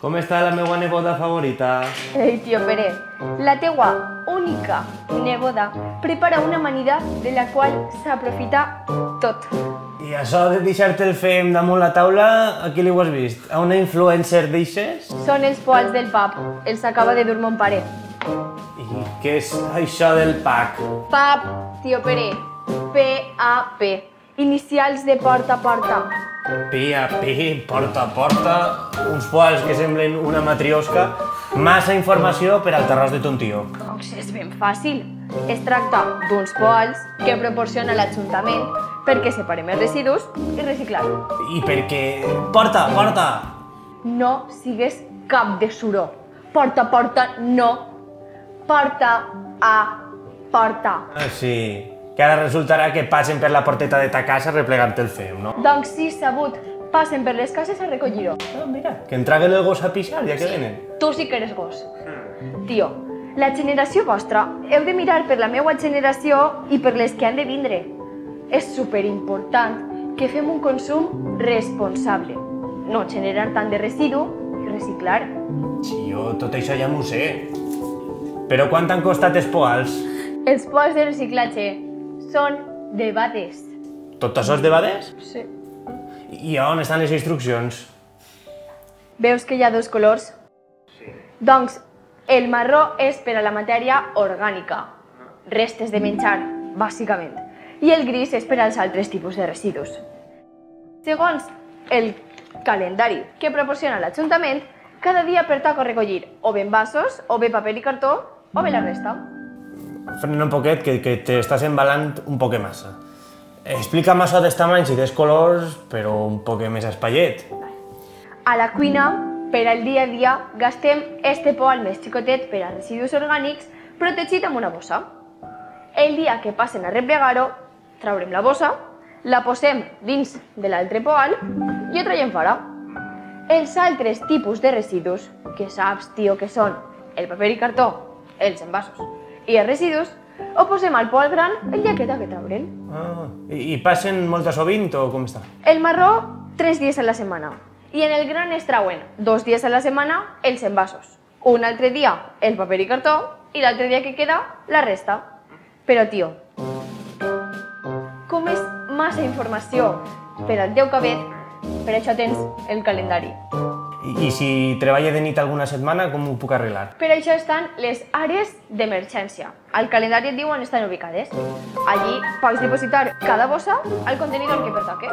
Com està la meva neboda favorita? Ei, tio Pere, la teua única neboda prepara una amanida de la qual s'aprofita tot. I això de deixar-te el fem damunt la taula, a qui li ho has vist? A una influencer d'eixes? Són els poals del pub, els acaba de dur mon pare. I què és això del PAC? Pub, tio Pere, P-A-P, inicials de porta a porta. PAP, porta a porta, uns poals que semblen una matriosca, massa informació per al terròs de ton tio. Doncs és ben fàcil. Es tracta d'uns poals que proporciona l'Ajuntament perquè separem els residus i reciclar. I perquè... Porta, porta! No sigues cap de suro. Porta a porta, no. Porta a porta. Ah, sí, que ara resultarà que passen per la porteta de ta casa replegant-te el fem, no? Doncs sí, sabut. Passen per les cases a recollir-ho. Ah, mira, que entreguen el gos a pixar, ja que venen. Tu sí que eres gos. Tio, la generació vostra heu de mirar per la meua generació i per les que han de vindre. És superimportant que fem un consum responsable. No generar tant de residu i reciclar. Sí, jo tot això ja m'ho sé. Però quant han costat els poals? Els poals de reciclatge són de bades. Tot això és de bades? Sí. I on estan les instruccions? Veus que hi ha dos colors? Sí. Doncs el marró és per a la matèria orgànica, restes de menjar, bàsicament, i el gris és per als altres tipus de residus. Segons el calendari que proporciona l'Ajuntament, cada dia pertoca recollir o bé envasos, o bé paper i cartó, o bé la resta. Frena un poquet, que t'estàs embalant un poquet massa. Explica'm això dels tamanys i dels colors, però un poquet més espaiet. A la cuina, per al dia a dia, gastem este poal més xicotet per a residus orgànics protegit amb una bossa. El dia que passen a replegar-ho, traurem la bossa, la posem dins de l'altre poal i ho traiem fora. Els altres tipus de residus, que saps, tio, que són el paper i cartó, els envasos i els residus, ho posem al poal gran el dia que toca treure'l. Ah, i passen molt de sovint o com està? El marró, 3 dies a la setmana. I en el gran es trauen 2 dies a la setmana els envasos. Un altre dia el paper i cartó i l'altre dia que queda la resta. Però, tio, com és massa informació per al teu cabet, per això tens el calendari. I si treballa de nit alguna setmana, com ho puc arreglar? Per això estan les àrees d'emergència. Al calendari et diu on estan ubicades. Allí pots dipositar cada bossa al contenidor que pertoque.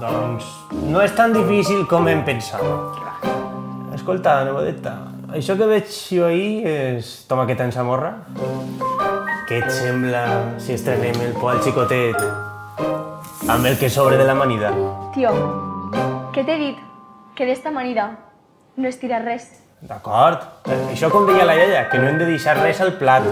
Doncs no és tan difícil com em pensava. Escolta, nebodeta, això que veig jo ahir és tomaqueta en samorra? Què et sembla si estrenem el poal xicotet amb el que sobre de l'amanida? Tio, què t'he dit? Que d'esta manera no es tira res. D'acord. Això com deia la iaia, que no hem de deixar res al plat.